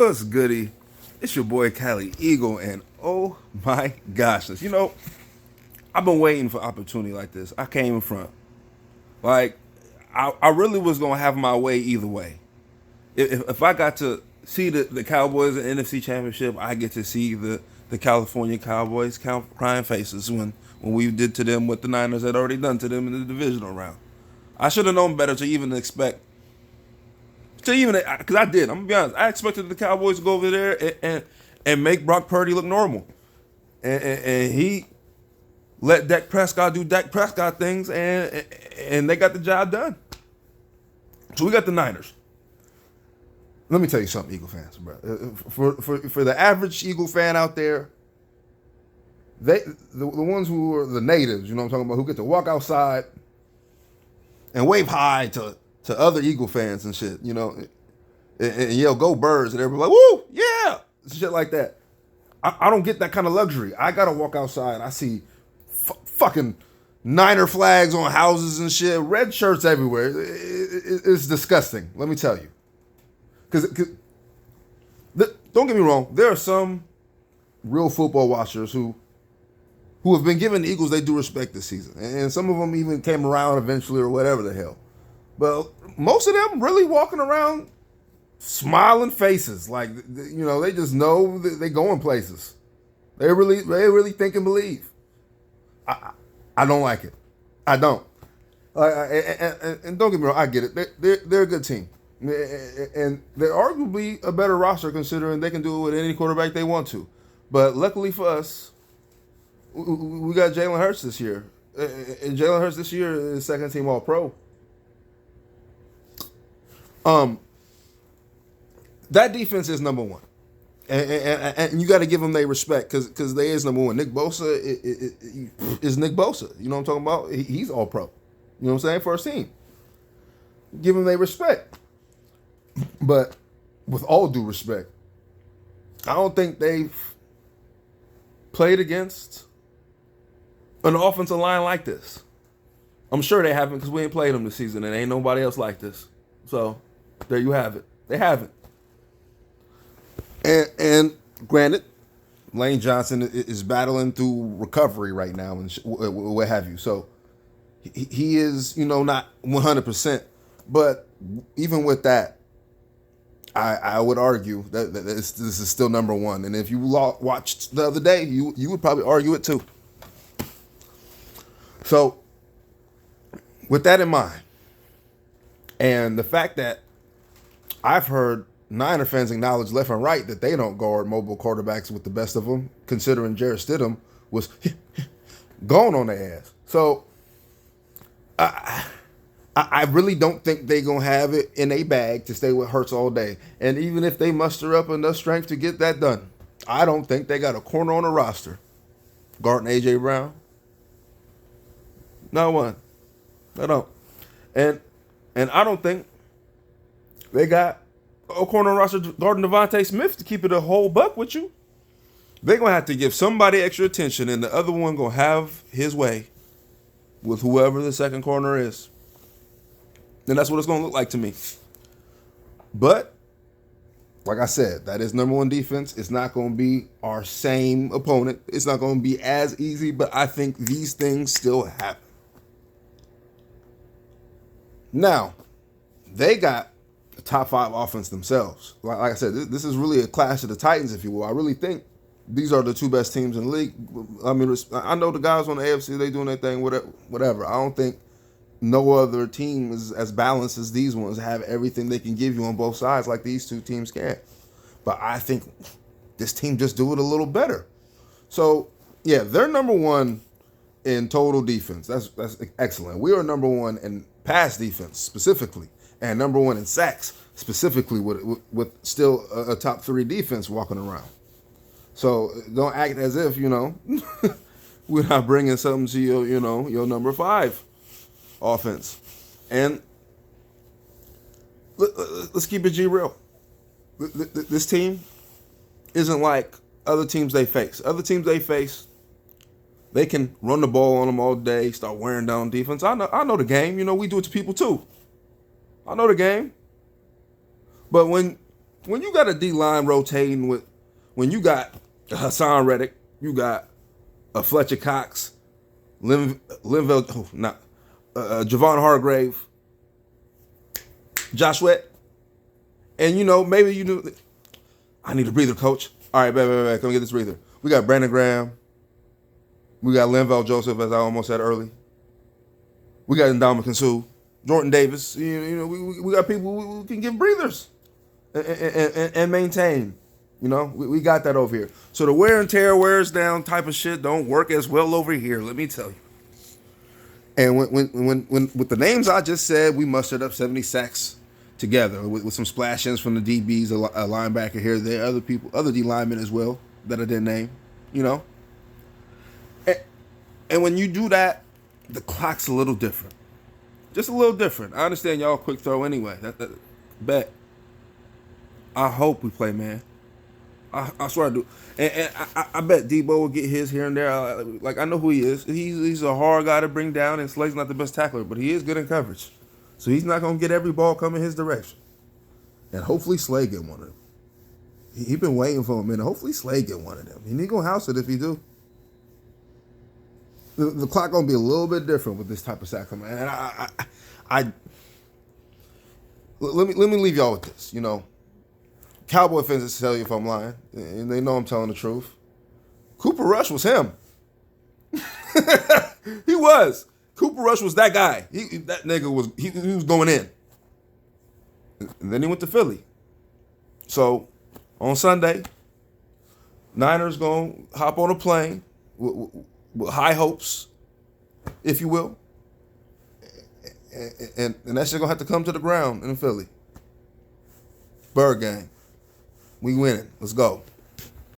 What's goody? It's your boy Cali Eagle, and oh my gosh, I've been waiting for opportunity like this. I came in front. Like, I really was gonna have my way either way. If I got to see the Cowboys in the NFC Championship, I get to see the California Cowboys crying faces when we did to them what the Niners had already done to them in the divisional round. I should have known better to even expect. Because I did. I'm gonna be honest. I expected the Cowboys to go over there and make Brock Purdy look normal, and he let Dak Prescott do Dak Prescott things, and they got the job done. So we got the Niners. Let me tell you something, Eagle fans, bro. For the average Eagle fan out there, the ones who are the natives, you know what I'm talking about, who get to walk outside and wave hi to other Eagle fans and shit, and yell, "Go Birds," and everybody like, "Woo, yeah," shit like that. I don't get that kind of luxury. I gotta walk outside. I see fucking Niner flags on houses and shit, red shirts everywhere. It's disgusting. Let me tell you, because don't get me wrong, there are some real football watchers who have been giving the Eagles they due respect this season, and some of them even came around eventually or whatever the hell. But most of them really walking around smiling faces, like, they just know that they going places. They really think and believe. I don't like it. I don't. And don't get me wrong, I get it. They're a good team, and they're arguably a better roster considering they can do it with any quarterback they want to. But luckily for us, we got Jalen Hurts this year, and Jalen Hurts this year is second team All Pro. That defense is number one, and you got to give them their respect because they is number one. Nick Bosa is Nick Bosa. You know what I'm talking about? He's All Pro. You know what I'm saying? First team. Give them their respect. But with all due respect, I don't think they've played against an offensive line like this. I'm sure they haven't because we ain't played them this season and ain't nobody else like this. So there you have it. They haven't. And granted, Lane Johnson is battling through recovery right now and what have you. So he is, not 100%. But even with that, I would argue that this is still number one. And if you watched the other day, you would probably argue it too. So with that in mind, and the fact that I've heard Niner fans acknowledge left and right that they don't guard mobile quarterbacks with the best of them, considering Jarrett Stidham was gone on their ass. So I really don't think they're going to have it in a bag to stay with Hurts all day. And even if they muster up enough strength to get that done, I don't think they got a corner on the roster guarding A.J. Brown. Not one. I don't. And I don't think they got a corner roster guarding Devontae Smith to keep it a whole buck with you. They're going to have to give somebody extra attention, and the other one going to have his way with whoever the second corner is. And that's what it's going to look like to me. But, like I said, that is number one defense. It's not going to be our same opponent. It's not going to be as easy, but I think these things still happen. Now, they got a top five offense themselves. Like I said, this is really a clash of the Titans, if you will. I really think these are the two best teams in the league. I mean, I know the guys on the AFC, they doing their thing, whatever. I don't think no other team is as balanced as these ones, have everything they can give you on both sides like these two teams can. But I think this team just do it a little better. So, yeah, they're number one in total defense. That's excellent. We are number one in pass defense specifically, and number one in sacks specifically with still a top three defense walking around. So don't act as if, we're not bringing something to your number five offense. And let's keep it G real. This team isn't like other teams they face. Other teams they face, they can run the ball on them all day, start wearing down defense. I know the game. We do it to people too. I know the game. But when when you got a D line rotating with, when you got Hassan Reddick, you got a Fletcher Cox, Javon Hargrave, Josh Sweat, and maybe you do. I need a breather, coach. All right, baby, come get this breather. We got Brandon Graham. We got Linval Joseph, as I almost said early. We got Ndamukong Suh, Jordan Davis. We got people who can give breathers and maintain. We got that over here. So the wear and tear, wears down type of shit don't work as well over here. Let me tell you. And when with the names I just said, we mustered up 70 sacks together with some splash-ins from the DBs, a linebacker here, there, other people, other D linemen as well that I didn't name. And when you do that, the clock's a little different. Just a little different. I understand y'all quick throw anyway. Bet. I hope we play, man. I swear I do. And I bet Debo will get his here and there. I know who he is. He's a hard guy to bring down, and Slade's not the best tackler, but he is good in coverage. So he's not going to get every ball coming his direction. And hopefully Slade get one of them. He been waiting for a minute. Hopefully Slade get one of them. And he going to house it if he do. The clock going to be a little bit different with this type of sack. And let me leave y'all with this, Cowboy fans tell you if I'm lying, and they know I'm telling the truth. Cooper Rush was him. He was. Cooper Rush was that guy. That nigga was he was going in. And then he went to Philly. So on Sunday, Niners gonna hop on a plane with high hopes, if you will, and that shit gonna have to come to the ground in Philly. Bird gang. We winning. Let's go.